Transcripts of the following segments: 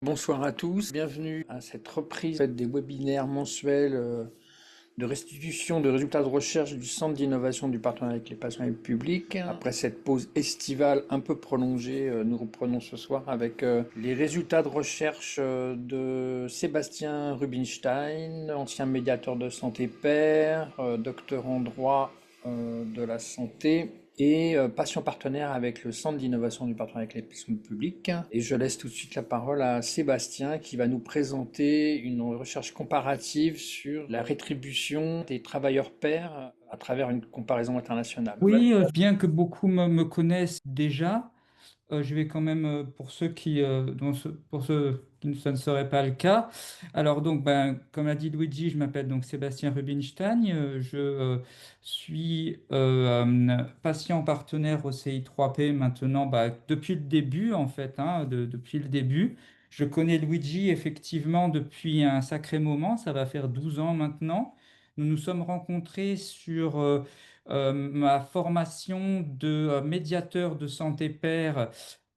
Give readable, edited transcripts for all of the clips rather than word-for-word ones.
Bonsoir à tous, bienvenue à cette reprise des webinaires mensuels de restitution de résultats de recherche du Centre d'innovation du partenariat avec les patients et le public. Après cette pause estivale un peu prolongée, nous reprenons ce soir avec les résultats de recherche de Sébastien Rubinstein, ancien médiateur de santé pair, docteur en droit de la santé et patient partenaire avec le Centre d'innovation du partenariat avec les patients publics. Et je laisse tout de suite la parole à Sébastien qui va nous présenter une recherche comparative sur la rétribution des travailleurs pairs à travers une comparaison internationale. Oui, bien que beaucoup me connaissent déjà, je vais quand même, pour ceux qui ça ne serait pas le cas. Alors donc, comme a dit Luigi, je m'appelle donc Sébastien Rubinstein. Je suis patient partenaire au CI3P maintenant, depuis le début en fait, hein, depuis le début. Je connais Luigi effectivement depuis un sacré moment, ça va faire 12 ans maintenant. Nous nous sommes rencontrés sur ma formation de médiateur de santé pair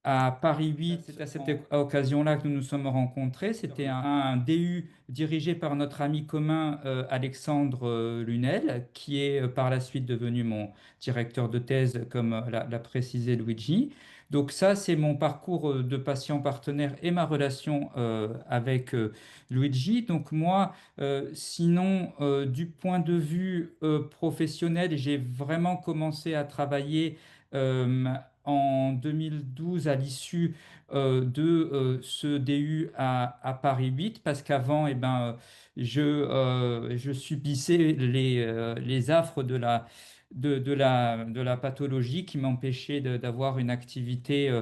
à Paris 8. C'est à cette occasion-là que nous nous sommes rencontrés. C'était un DU dirigé par notre ami commun Alexandre Lunel, qui est par la suite devenu mon directeur de thèse, comme l'a précisé Luigi. Donc ça, c'est mon parcours de patient partenaire et ma relation avec Luigi. Donc moi, sinon, du point de vue professionnel, j'ai vraiment commencé à travailler euh, en 2012 à l'issue de ce DU à Paris 8 parce qu'avant, je subissais les affres de la pathologie qui m'empêchait d'avoir une activité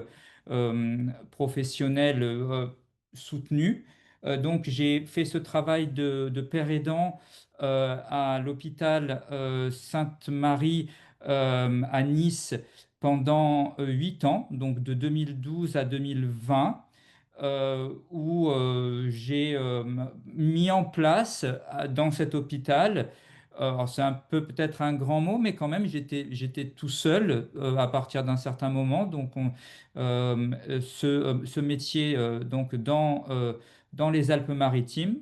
professionnelle soutenue. Donc j'ai fait ce travail de père aidant à l'hôpital Sainte-Marie à Nice pendant 8 ans, donc de 2012 à 2020, où j'ai mis en place dans cet hôpital, alors c'est un peu peut-être un grand mot, mais quand même j'étais tout seul à partir d'un certain moment, donc ce métier donc dans les Alpes-Maritimes.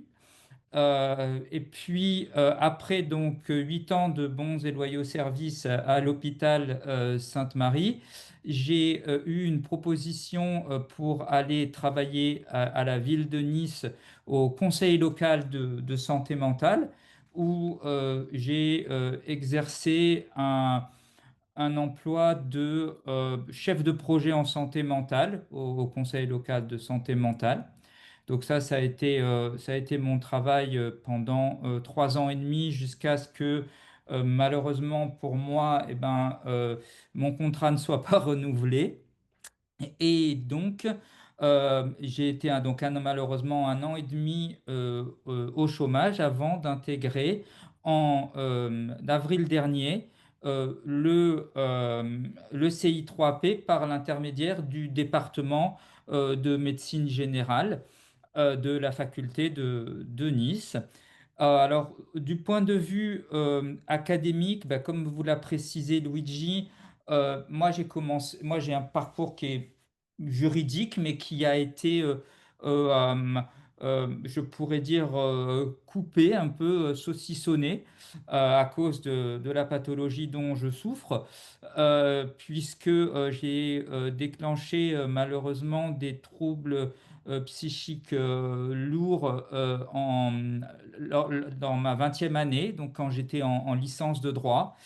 Et puis après donc 8 ans de bons et loyaux services à l'hôpital Sainte-Marie, j'ai eu une proposition pour aller travailler à la ville de Nice au conseil local de santé mentale où j'ai exercé un emploi de chef de projet en santé mentale au conseil local de santé mentale. Donc ça a été mon travail pendant 3 ans et demi jusqu'à ce que malheureusement pour moi, mon contrat ne soit pas renouvelé. Et donc j'ai été malheureusement 1 an et demi au chômage avant d'intégrer en avril dernier le CI3P par l'intermédiaire du département de médecine générale de la faculté de Nice. Alors, du point de vue académique, comme vous l'a précisé Luigi, moi j'ai un parcours qui est juridique, mais qui a été, je pourrais dire, coupé, un peu saucissonné à cause de la pathologie dont je souffre, puisque j'ai déclenché malheureusement des troubles psychiques lourds dans ma 20e année, donc quand j'étais en licence de droit.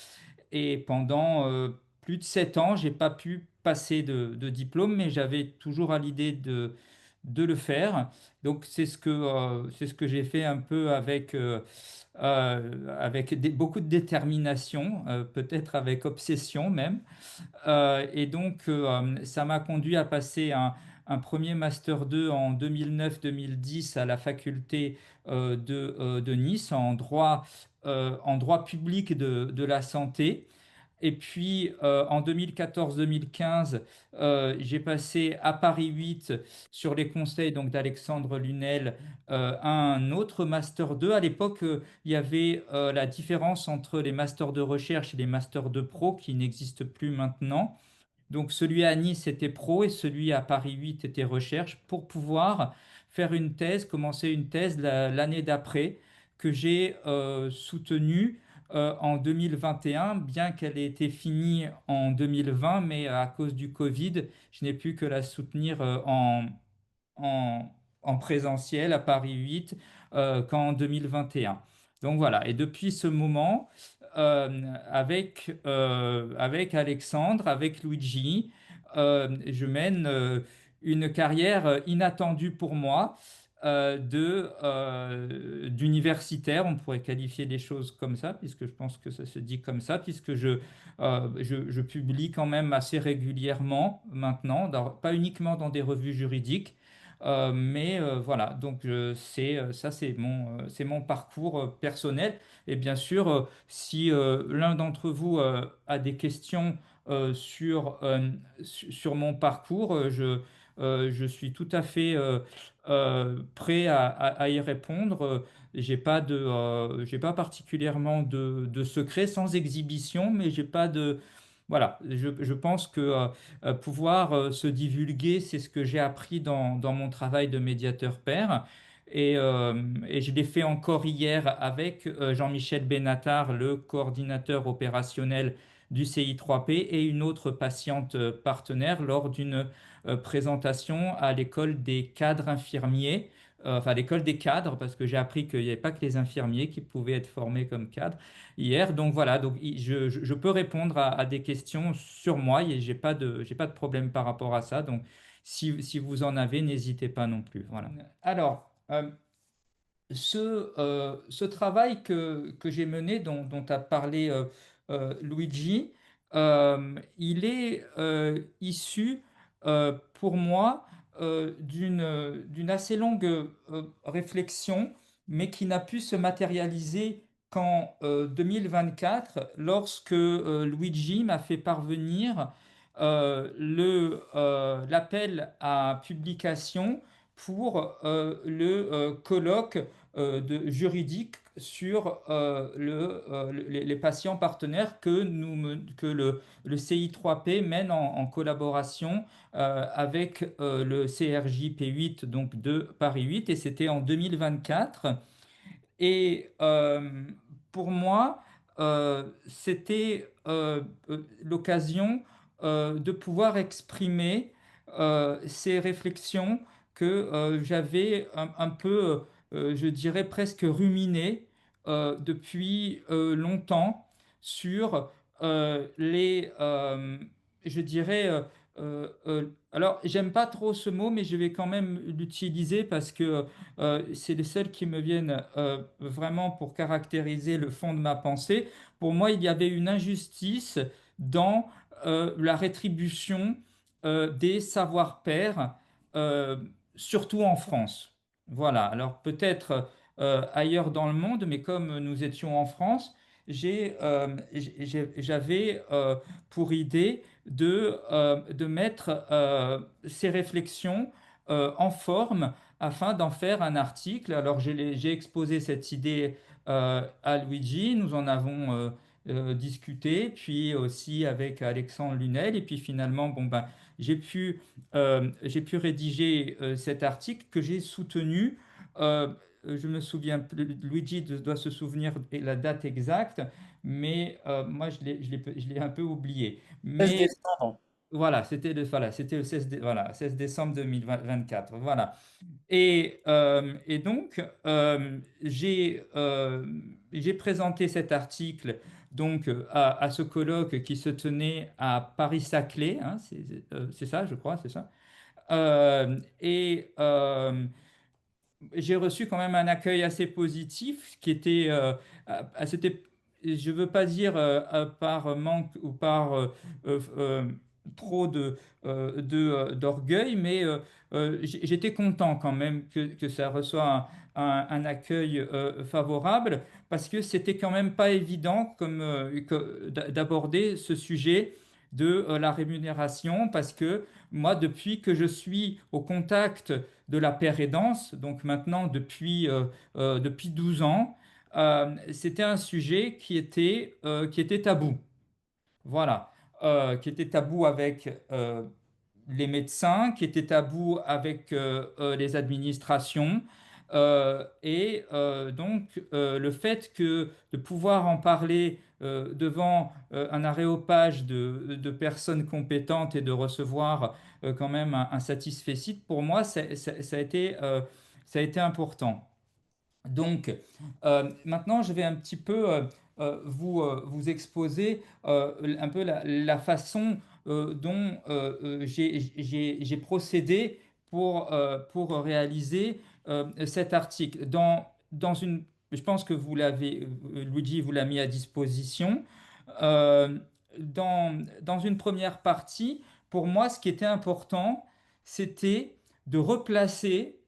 Et pendant plus de 7 ans, j'ai pas pu passer de diplôme, mais j'avais toujours à l'idée de le faire. Donc c'est ce que j'ai fait un peu avec beaucoup de détermination, peut-être avec obsession même. Et donc, ça m'a conduit à passer un premier Master 2 en 2009-2010 à la faculté de Nice en droit public de la santé. Et puis en 2014-2015, j'ai passé à Paris 8 sur les conseils donc d'Alexandre Lunel un autre Master 2. À l'époque, il y avait la différence entre les masters de recherche et les masters de pro qui n'existent plus maintenant. Donc celui à Nice était pro et celui à Paris 8 était recherche pour pouvoir faire une thèse, commencer une thèse l'année d'après, que j'ai soutenue en 2021, bien qu'elle ait été finie en 2020, mais à cause du Covid, je n'ai pu que la soutenir en présentiel à Paris 8 qu'en 2021. Donc voilà, et depuis ce moment, avec Alexandre, avec Luigi, je mène une carrière inattendue pour moi d'universitaire, on pourrait qualifier des choses comme ça, puisque je pense que ça se dit comme ça, puisque je publie quand même assez régulièrement maintenant, pas uniquement dans des revues juridiques, mais voilà, donc ça c'est mon parcours personnel. Et bien sûr, si l'un d'entre vous a des questions sur mon parcours, je suis tout à fait prêt à y répondre. J'ai pas particulièrement de secret, sans exhibition, mais j'ai pas de... Voilà, je pense que pouvoir se divulguer, c'est ce que j'ai appris dans mon travail de médiateur pair. Et je l'ai fait encore hier avec Jean-Michel Benatar, le coordinateur opérationnel du CI3P, et une autre patiente partenaire lors d'une présentation à l'école des cadres infirmiers, enfin l'école des cadres, parce que j'ai appris qu'il n'y avait pas que les infirmiers qui pouvaient être formés comme cadres hier. Donc voilà, donc je peux répondre à des questions sur moi et j'ai pas de problème par rapport à ça. Donc si vous en avez, n'hésitez pas non plus. Voilà. Alors, ce travail que j'ai mené, dont a parlé Luigi, il est issu pour moi d'une assez longue réflexion, mais qui n'a pu se matérialiser qu'en 2024, lorsque Luigi m'a fait parvenir l'appel à publication pour le colloque juridique sur les patients partenaires que le CI3P mène en collaboration avec le CRJP8, donc de Paris 8, et c'était en 2024. Et pour moi, c'était l'occasion de pouvoir exprimer ces réflexions que j'avais un peu, je dirais presque ruminées depuis longtemps sur je dirais, alors j'aime pas trop ce mot, mais je vais quand même l'utiliser parce que c'est les seuls qui me viennent vraiment pour caractériser le fond de ma pensée. Pour moi, il y avait une injustice dans la rétribution des savoir-faire, euh, surtout en France. Voilà, alors peut-être ailleurs dans le monde, mais comme nous étions en France, j'avais pour idée de mettre ces réflexions en forme afin d'en faire un article. Alors j'ai exposé cette idée à Luigi, nous en avons discuté, puis aussi avec Alexandre Lunel, et puis finalement, bon ben, j'ai pu rédiger cet article que j'ai soutenu. Je me souviens plus, Luigi doit se souvenir de la date exacte, mais moi je l'ai un peu oublié. 16 Mais décembre. voilà, c'était le 16 décembre 2024. Voilà. Et donc, j'ai présenté cet article donc, à ce colloque qui se tenait à Paris-Saclay, hein, c'est ça, je crois, c'est ça. Et j'ai reçu quand même un accueil assez positif qui était, c'était, je veux pas dire par manque ou par trop d'orgueil, mais j'étais content quand même que ça reçoit un accueil favorable parce que c'était quand même pas évident d'aborder ce sujet de la rémunération parce que moi, depuis que je suis au contact de la paire aidance, donc maintenant depuis 12 ans, c'était un sujet qui était tabou. Voilà. Qui était tabou avec les médecins, qui étaient à bout avec les administrations. Le fait de pouvoir en parler devant un aréopage de personnes compétentes et de recevoir quand même un satisfecit, pour moi, ça a été important. Donc, maintenant, je vais un petit peu vous exposer un peu la façon dont j'ai procédé pour réaliser cet article. Je pense que vous l'avez, Luigi vous l'a mis à disposition. Euh, dans une première partie, pour moi, ce qui était important, c'était de replacer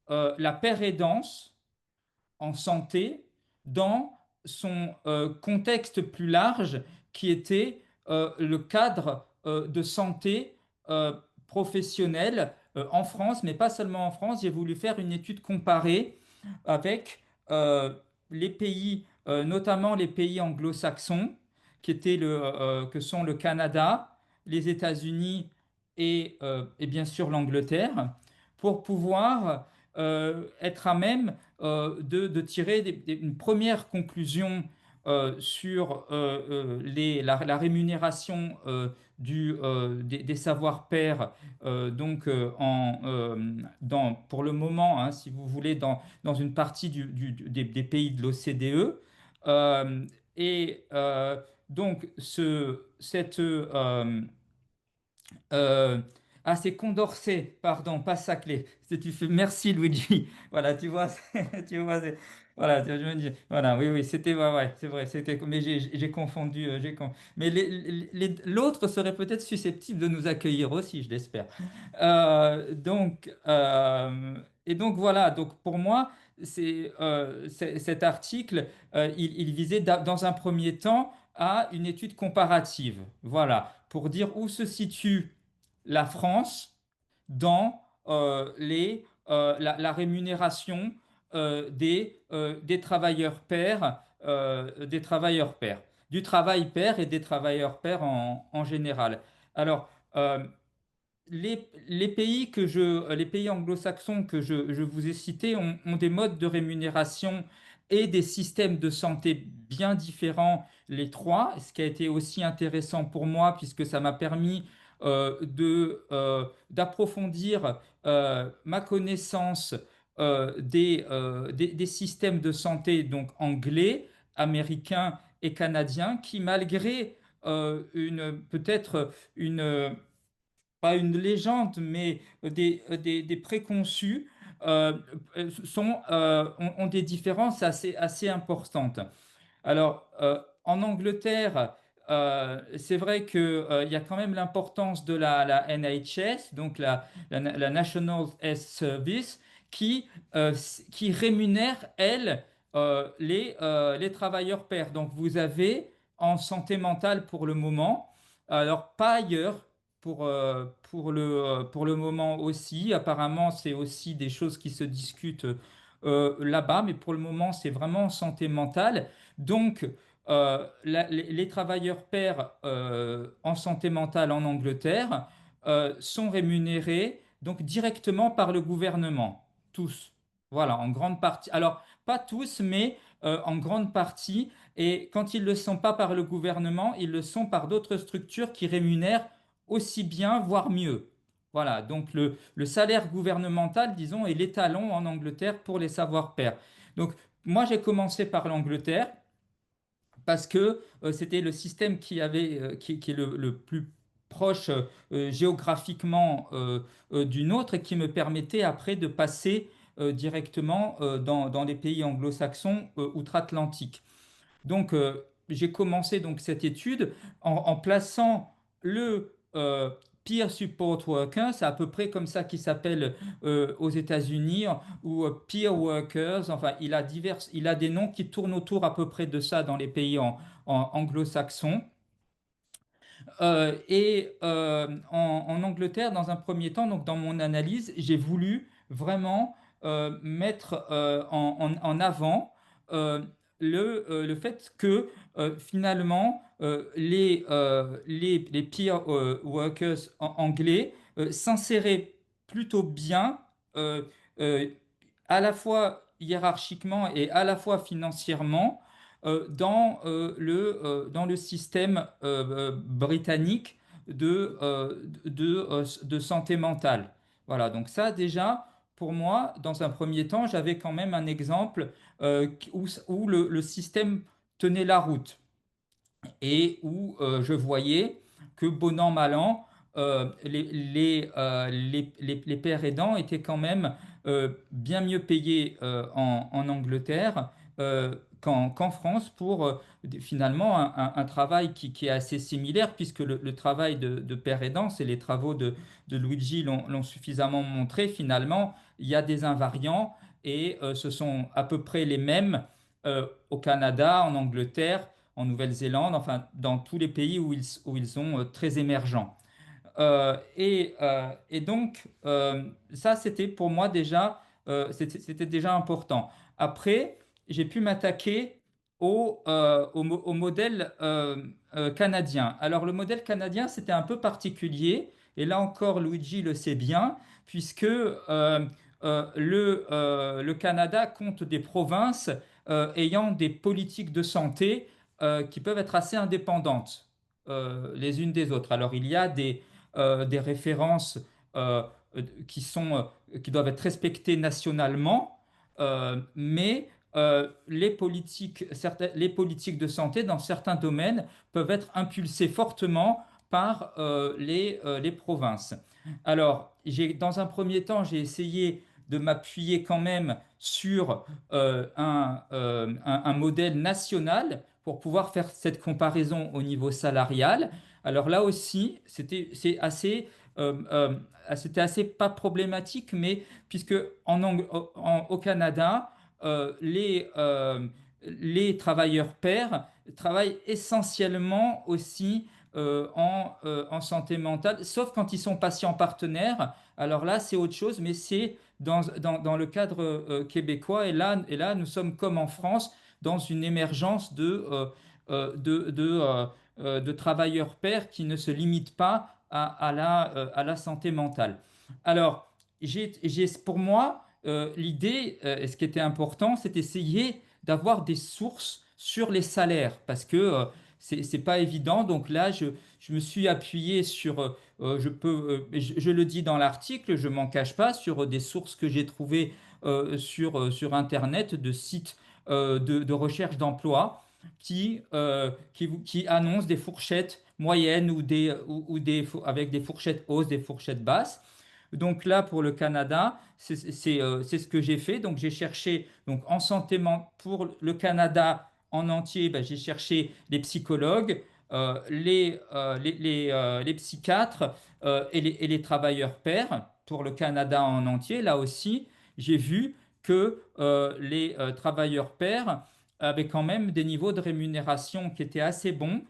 la paire aidance en santé dans son contexte plus large qui était le cadre de santé professionnelle en France, mais pas seulement en France. J'ai voulu faire une étude comparée avec les pays, notamment les pays anglo-saxons, que sont le Canada, les États-Unis et bien sûr l'Angleterre, pour pouvoir être à même de tirer une première conclusion sur la rémunération des savoir-faire, pour le moment, hein, si vous voulez, dans une partie des pays de l'OCDE. Euh, et donc, euh, c'est Condorcet, pardon, pas Saclay. Merci Luigi. Voilà, tu vois, tu vois, voilà, je me dis, voilà, oui, oui, c'était, ouais, ouais, c'est vrai, mais j'ai confondu, mais l'autre serait peut-être susceptible de nous accueillir aussi, je l'espère. Et donc voilà, donc pour moi, cet article, il visait dans un premier temps à une étude comparative, voilà, pour dire où se situe la France dans la rémunération des travailleurs pairs, du travail pair et des travailleurs pairs en général. Alors, les pays anglo-saxons que je vous ai cités ont des modes de rémunération et des systèmes de santé bien différents, les trois, ce qui a été aussi intéressant pour moi puisque ça m'a permis d'approfondir ma connaissance des systèmes de santé donc anglais, américains et canadiens qui, malgré peut-être une pas une légende, mais des préconçus, ont des différences assez importantes. Alors, en Angleterre, c'est vrai qu'il y a quand même l'importance de la NHS, donc la National Health Service, qui rémunère, elle, les travailleurs pairs. Donc, vous avez en santé mentale pour le moment, alors pas ailleurs. Pour le moment aussi, apparemment, c'est aussi des choses qui se discutent là-bas, mais pour le moment, c'est vraiment en santé mentale. Donc, les travailleurs pairs en santé mentale en Angleterre sont rémunérés donc directement par le gouvernement, tous. Voilà, en grande partie. Alors, pas tous, mais en grande partie. Et quand ils ne le sont pas par le gouvernement, ils le sont par d'autres structures qui rémunèrent aussi bien, voire mieux. Voilà, donc le salaire gouvernemental, disons, est l'étalon en Angleterre pour les savoir-faire. Donc, moi, j'ai commencé par l'Angleterre parce que c'était le système qui est le plus proche géographiquement du nôtre et qui me permettait après de passer directement dans les pays anglo-saxons outre-Atlantique. Donc, j'ai commencé donc cette étude en plaçant le Peer Support Worker, c'est à peu près comme ça qu'il s'appelle aux États-Unis, ou Peer Workers. Enfin, il a des noms qui tournent autour à peu près de ça dans les pays en anglo-saxons. En Angleterre, dans un premier temps, donc dans mon analyse, j'ai voulu vraiment mettre en avant euh, le fait que finalement les peer workers anglais s'insérer plutôt bien, euh, euh, à la fois hiérarchiquement et à la fois financièrement, dans le système britannique de santé mentale. Voilà, donc ça déjà, pour moi, dans un premier temps, j'avais quand même un exemple où le système tenait la route et où je voyais que bon an, mal an, les pères aidants étaient quand même bien mieux payés en Angleterre qu'en France pour finalement un travail qui est assez similaire, puisque le travail de père aidant, c'est les travaux de Luigi l'ont suffisamment montré, finalement, il y a des invariants et ce sont à peu près les mêmes au Canada, en Angleterre, en Nouvelle-Zélande, enfin dans tous les pays où ils sont très émergents. Et donc, ça, c'était pour moi déjà, c'était déjà important. Après, j'ai pu m'attaquer au modèle canadien. Alors, le modèle canadien, c'était un peu particulier, et là encore, Luigi le sait bien, puisque le Canada compte des provinces ayant des politiques de santé qui peuvent être assez indépendantes les unes des autres. Alors, il y a des références euh, qui doivent être respectées nationalement, mais les politiques de santé dans certains domaines peuvent être impulsées fortement par les provinces. Alors, dans un premier temps, j'ai essayé de m'appuyer quand même sur un modèle national pour pouvoir faire cette comparaison au niveau salarial. Alors là aussi, c'était assez pas problématique, mais puisque au Canada, les travailleurs pairs travaillent essentiellement aussi en santé mentale, sauf quand ils sont patients partenaires. Alors là, c'est autre chose, mais c'est dans le cadre québécois. Et là, nous sommes comme en France, dans une émergence de travailleurs pairs qui ne se limitent pas à la santé mentale. Alors, pour moi, l'idée, et ce qui était important, c'est d'essayer d'avoir des sources sur les salaires, parce que c'est pas évident. Donc là, je me suis appuyé sur, je le dis dans l'article, je m'en cache pas, sur des sources que j'ai trouvées sur Internet, de sites de recherche d'emploi qui annoncent des fourchettes moyennes avec des fourchettes hausses, des fourchettes basses. Donc là, pour le Canada, c'est ce que j'ai fait. Donc j'ai cherché donc pour le Canada en entier, ben, j'ai cherché les psychologues, les psychiatres et les travailleurs pairs pour le Canada en entier. Là aussi, j'ai vu que les travailleurs pairs avaient quand même des niveaux de rémunération qui étaient assez bons,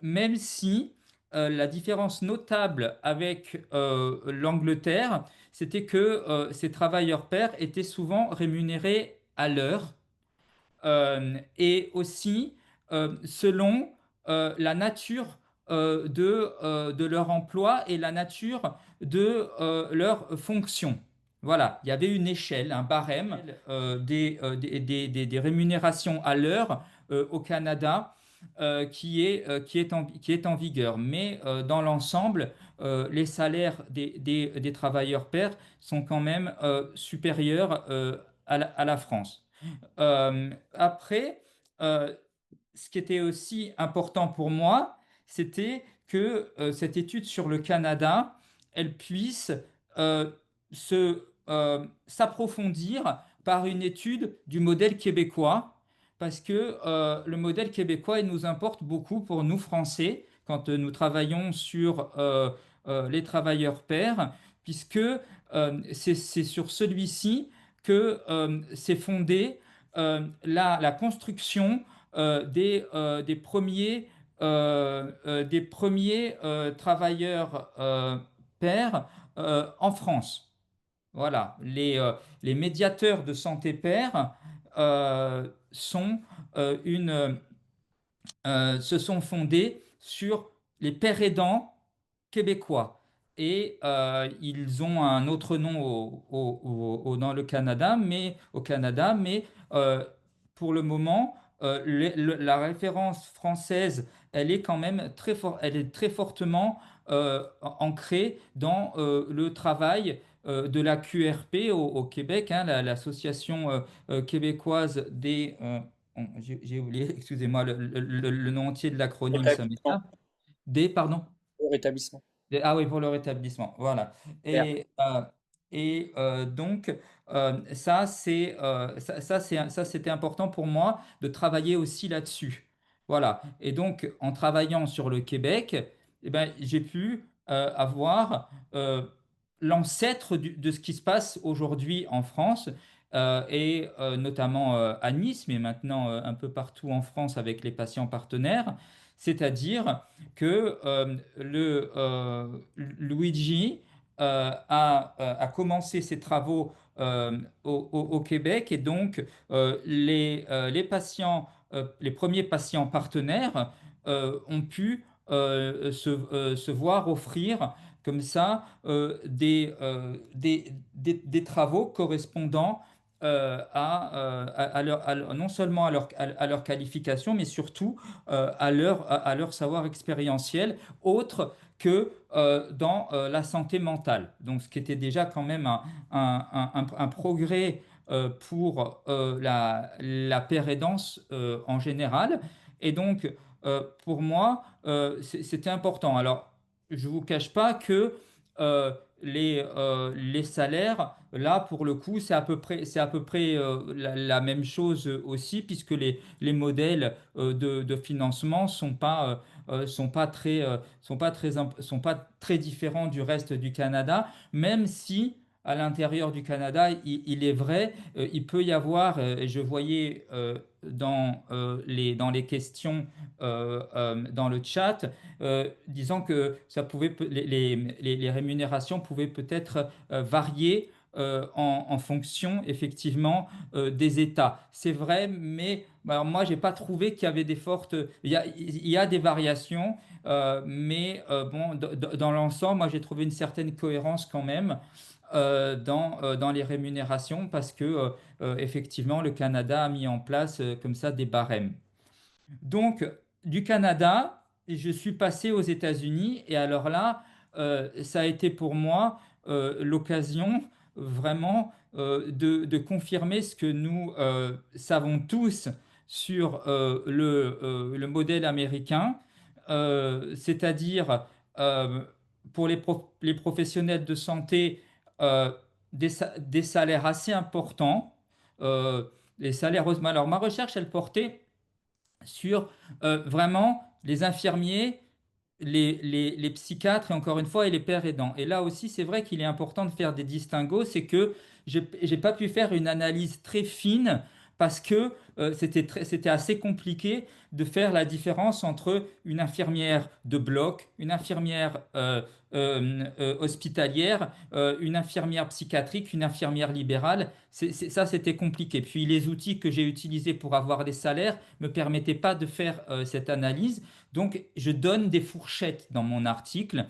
même si la différence notable avec l'Angleterre, c'était que ces travailleurs pairs étaient souvent rémunérés à l'heure et aussi selon la nature de leur emploi et la nature de leur fonction. Voilà, il y avait une échelle, un barème des rémunérations à l'heure au Canada qui est en vigueur. Mais dans l'ensemble, les salaires des travailleurs pairs sont quand même supérieurs à la France. Après, euh, ce qui était aussi important pour moi, c'était que cette étude sur le Canada, elle puisse euh, s'approfondir par une étude du modèle québécois, parce que le modèle québécois, il nous importe beaucoup pour nous Français quand nous travaillons sur les travailleurs pairs, puisque c'est sur celui-ci que s'est fondée la construction des premiers travailleurs pairs en France. Voilà, les médiateurs de santé pairs sont se sont fondés sur les pères aidants québécois. et ils ont un autre nom dans le Canada, mais euh, pour le moment, la référence française, elle est quand même elle est très fortement ancrée dans le travail de la QRP au Québec, hein, l'Association québécoise des... j'ai oublié, excusez-moi, le nom entier de l'acronyme, ça Rétablissement. m'échappe. Des, pardon? Rétablissement. Ah oui, pour le rétablissement, voilà. Super. Donc, ça, c'était important pour moi de travailler aussi là-dessus. Voilà. Et donc, en travaillant sur le Québec, eh ben, j'ai pu avoir l'ancêtre de ce qui se passe aujourd'hui en France, et notamment à Nice, mais maintenant un peu partout en France avec les patients partenaires. C'est-à-dire que Luigi a commencé ses travaux au Québec, et donc les patients, les premiers patients partenaires ont pu se voir offrir comme ça des travaux correspondant non seulement à leur qualification, mais surtout à leur savoir expérientiel, autre que dans la santé mentale. Donc, ce qui était déjà quand même un progrès pour la pérédance en général. Et donc, pour moi, c'était important. Alors, je ne vous cache pas que euh, les salaires, là, pour le coup, c'est à peu près la même chose aussi, puisque les modèles de financement sont pas très différents du reste du Canada, même si à l'intérieur du Canada, il est vrai, il peut y avoir, et je voyais dans les questions dans le chat, disant que les rémunérations pouvaient peut-être varier en fonction effectivement des États. C'est vrai, mais alors, moi, j'ai pas trouvé qu'il y avait des fortes... il y a des variations, mais bon, dans l'ensemble, moi, j'ai trouvé une certaine cohérence quand même dans les rémunérations, parce que effectivement, le Canada a mis en place comme ça des barèmes. Donc, du Canada, je suis passé aux États-Unis, et alors là, ça a été pour moi l'occasion vraiment de confirmer ce que nous savons tous sur le modèle américain, c'est-à-dire euh, pour les professionnels de santé, euh, des salaires assez importants. euh, les salaires, alors ma recherche, elle portait sur vraiment les infirmiers, les psychiatres, et encore une fois, et les pères aidants. Et là aussi, c'est vrai qu'il est important de faire des distinguos, c'est que j'ai pas pu faire une analyse très fine, parce que c'était assez compliqué de faire la différence entre une infirmière de bloc, une infirmière hospitalière, une infirmière psychiatrique, une infirmière libérale. Ça, c'était compliqué. Puis les outils que j'ai utilisés pour avoir des salaires me permettaient pas de faire cette analyse. Donc, je donne des fourchettes dans mon article.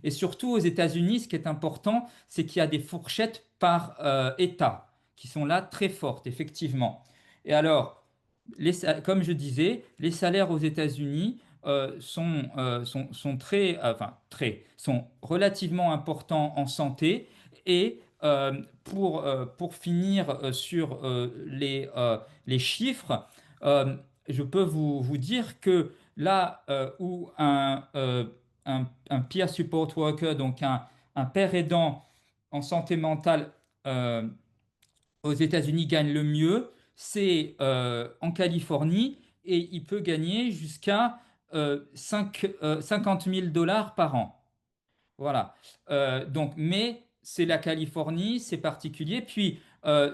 Et surtout aux États-Unis, ce qui est important, c'est qu'il y a des fourchettes par État, qui sont là très fortes, effectivement. Et alors, comme je disais, les salaires aux États-Unis sont très, sont relativement importants en santé. Et pour finir sur les chiffres, je peux vous dire que là où un peer support worker, donc un père aidant en santé mentale euh, aux États-Unis gagne le mieux, c'est en Californie, et il peut gagner jusqu'à 50 000 dollars par an. Voilà. Donc, mais c'est la Californie, c'est particulier. Puis,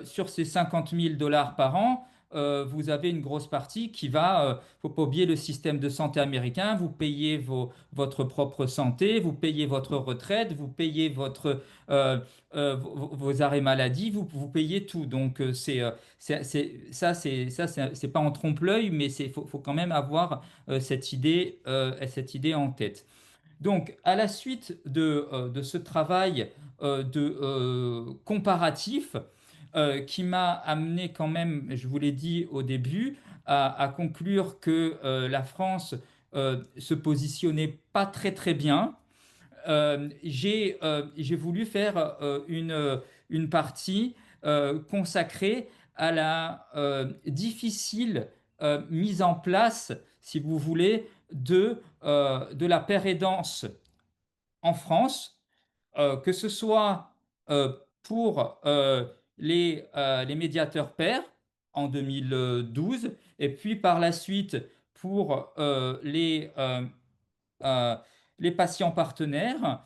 sur ces 50 000 dollars par an, vous avez une grosse partie qui va, faut pas oublier le système de santé américain. Vous payez votre propre santé, vous payez votre retraite, vous payez vos arrêts maladie, vous payez tout. Donc, c'est pas en trompe-l'œil, mais faut quand même avoir cette idée en tête. Donc, à la suite de ce travail comparatif, qui m'a amené quand même, je vous l'ai dit au début, à conclure que la France se positionnait pas très très bien. J'ai voulu faire une partie consacrée à la difficile mise en place, si vous voulez, de la paire aidance en France, que ce soit pour les médiateurs pairs en 2012, et puis par la suite pour euh, les patients partenaires.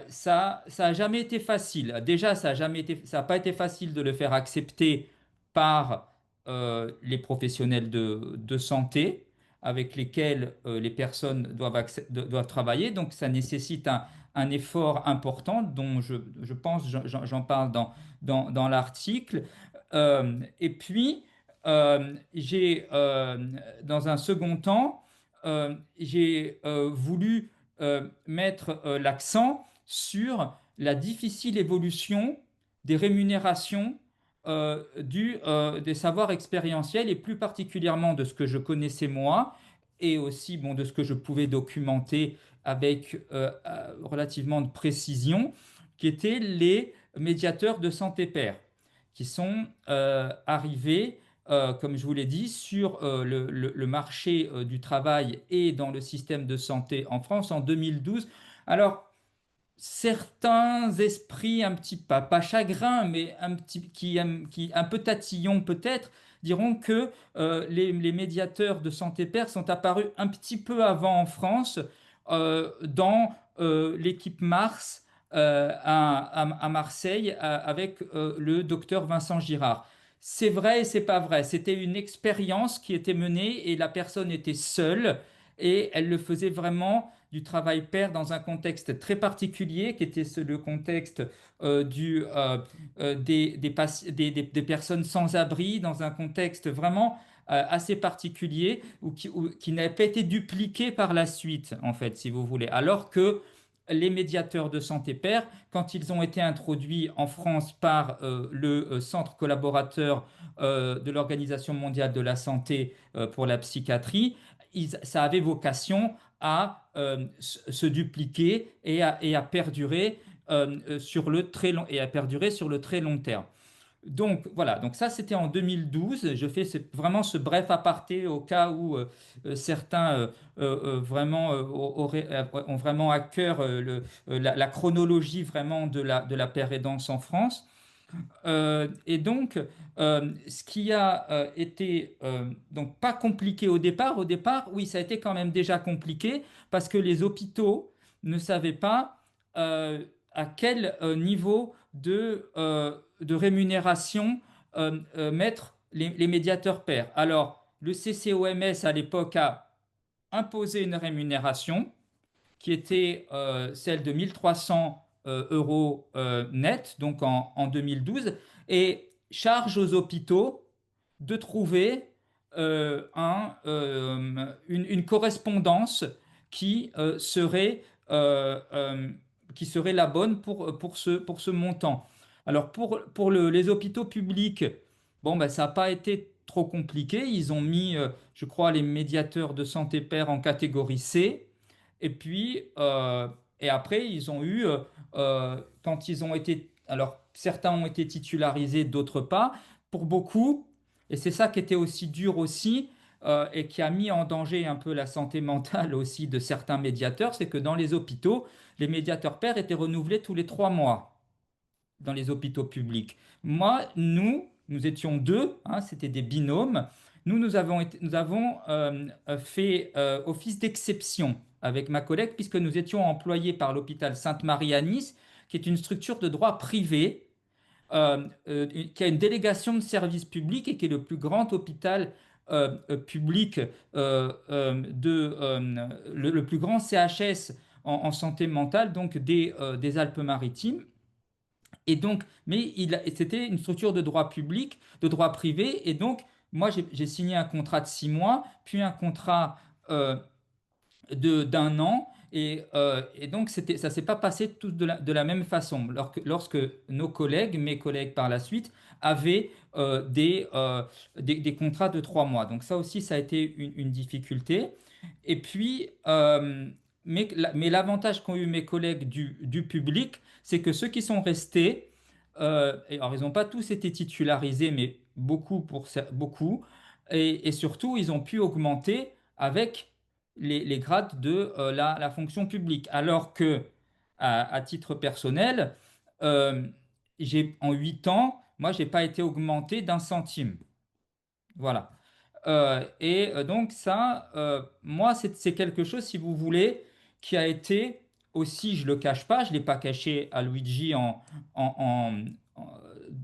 Ça a jamais été facile. Déjà, ça a pas été facile de le faire accepter par les professionnels de santé avec lesquels les personnes doivent travailler. Donc, ça nécessite un effort important dont je pense, j'en parle dans l'article. Et puis, dans un second temps, j'ai voulu mettre l'accent sur la difficile évolution des rémunérations des savoirs expérientiels et plus particulièrement de ce que je connaissais moi et aussi bon, de ce que je pouvais documenter avec relativement de précision, qui étaient les médiateurs de santé pair, qui sont arrivés comme je vous l'ai dit, sur le marché du travail et dans le système de santé en France en 2012. Alors, certains esprits un petit pas chagrins, mais qui un peu tatillons peut-être, diront que les médiateurs de santé pair sont apparus un petit peu avant en France dans l'équipe Mars à Marseille avec le docteur Vincent Girard. C'est vrai et c'est pas vrai. C'était une expérience qui était menée et la personne était seule et elle le faisait vraiment du travail pair dans un contexte très particulier qui était le contexte des personnes sans abri, dans un contexte vraiment assez particulier qui n'avait pas été dupliqué par la suite, en fait, si vous voulez. Alors que les médiateurs de santé pair, quand ils ont été introduits en France par le centre collaborateur de l'Organisation mondiale de la santé pour la psychiatrie, ça avait vocation à se dupliquer et à perdurer sur le très long terme. Donc voilà, donc ça c'était en 2012. Je fais vraiment ce bref aparté au cas où certains vraiment ont vraiment à cœur la chronologie vraiment de la paire aidance en France. Et donc, ce qui a été donc pas compliqué au départ, oui, ça a été quand même déjà compliqué parce que les hôpitaux ne savaient pas à quel niveau de rémunération mettre les médiateurs pairs. Alors, le CCOMS à l'époque a imposé une rémunération qui était celle de 1300 euros net, donc en 2012, et charge aux hôpitaux de trouver une correspondance qui qui serait la bonne pour ce montant. Alors pour les hôpitaux publics, bon, ben, ça n'a pas été trop compliqué. Ils ont mis, je crois, les médiateurs de santé pair en catégorie C. Et puis, et après, ils ont eu, quand ils ont été, alors certains ont été titularisés, d'autres pas. Pour beaucoup, et c'est ça qui était aussi dur aussi, et qui a mis en danger un peu la santé mentale aussi de certains médiateurs, c'est que dans les hôpitaux, les médiateurs pairs étaient renouvelés tous les 3 mois dans les hôpitaux publics. Moi, nous étions deux, hein, c'était des binômes. Nous avons fait office d'exception avec ma collègue puisque nous étions employés par l'hôpital Sainte-Marie à Nice, qui est une structure de droit privé, qui a une délégation de service public et qui est le plus grand hôpital public, le plus grand CHS en santé mentale, donc des Alpes-Maritimes. Et donc, mais c'était une structure de droit public, de droit privé. Et donc, moi, j'ai signé un contrat de 6 mois, puis un contrat d'un an. Et donc, ça s'est pas passé tout de la même façon. Lorsque nos collègues, mes collègues par la suite, avaient des contrats de 3 mois. Donc ça aussi, ça a été une difficulté. Et puis, mais l'avantage qu'ont eu mes collègues du public, c'est que ceux qui sont restés, et alors ils n'ont pas tous été titularisés, mais beaucoup beaucoup, et surtout ils ont pu augmenter avec les grades de la fonction publique. Alors que, à titre personnel, euh, en 8 ans, moi, j'ai pas été augmenté d'un centime. Voilà. Donc ça, moi, c'est quelque chose, si vous voulez, qui a été aussi, je le cache pas, je l'ai pas caché à Luigi en-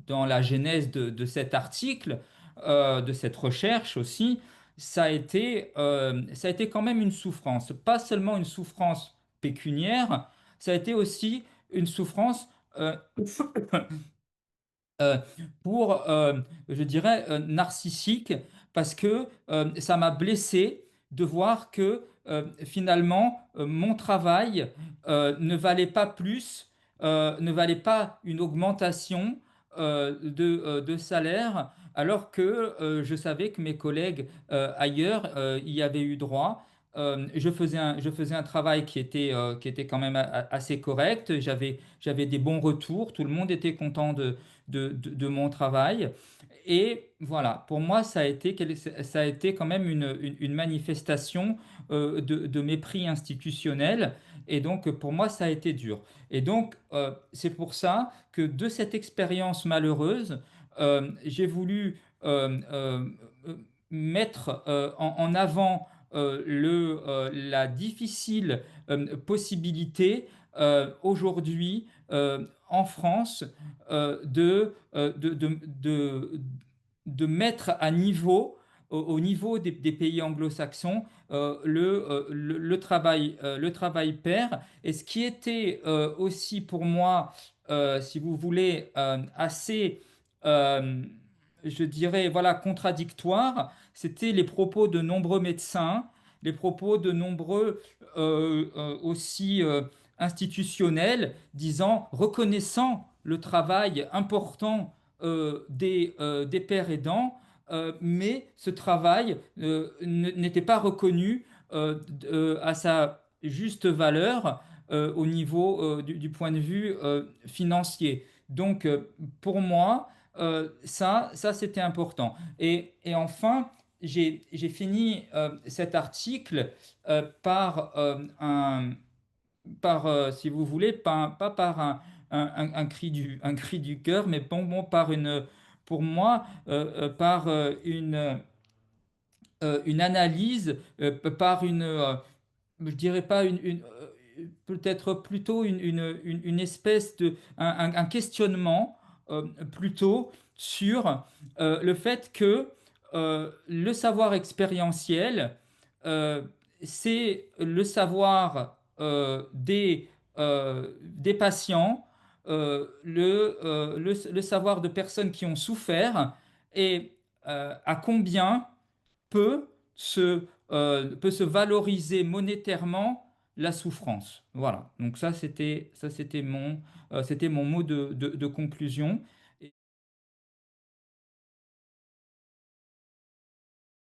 dans la genèse de cet article, de cette recherche aussi. Ça a été quand même une souffrance, pas seulement une souffrance pécuniaire, ça a été aussi une souffrance euh, je dirais, narcissique, parce que ça m'a blessé de voir que finalement, mon travail ne valait pas plus, ne valait pas une augmentation de salaire, alors que je savais que mes collègues ailleurs y avaient eu droit. Je faisais un travail qui était quand même assez correct. J'avais des bons retours. Tout le monde était content de mon travail. Et voilà, pour moi, ça a été quand même une manifestation de mépris institutionnel. Et donc, pour moi, ça a été dur. Et donc, c'est pour ça que de cette expérience malheureuse, j'ai voulu mettre en avant la difficile possibilité aujourd'hui en France de mettre à niveau, au niveau des pays anglo-saxons, le travail pair. Et ce qui était aussi pour moi, si vous voulez, assez, euh, je dirais, voilà, contradictoire, c'était les propos de nombreux médecins, les propos de nombreux aussi institutionnels disant, reconnaissant le travail important des pères aidants, mais ce travail n'était pas reconnu à sa juste valeur au niveau du point de vue financier. Donc, pour moi, ça c'était important. Et enfin, j'ai fini cet article par si vous voulez, pas par un cri du cœur, mais par pour moi, par une analyse, par je dirais pas peut-être plutôt une espèce un questionnement plutôt sur le fait que le savoir expérientiel, euh, c'est le savoir des patients, le savoir de personnes qui ont souffert et à combien peut peut se valoriser monétairement la souffrance. Voilà. Donc ça, c'était mon mot de conclusion.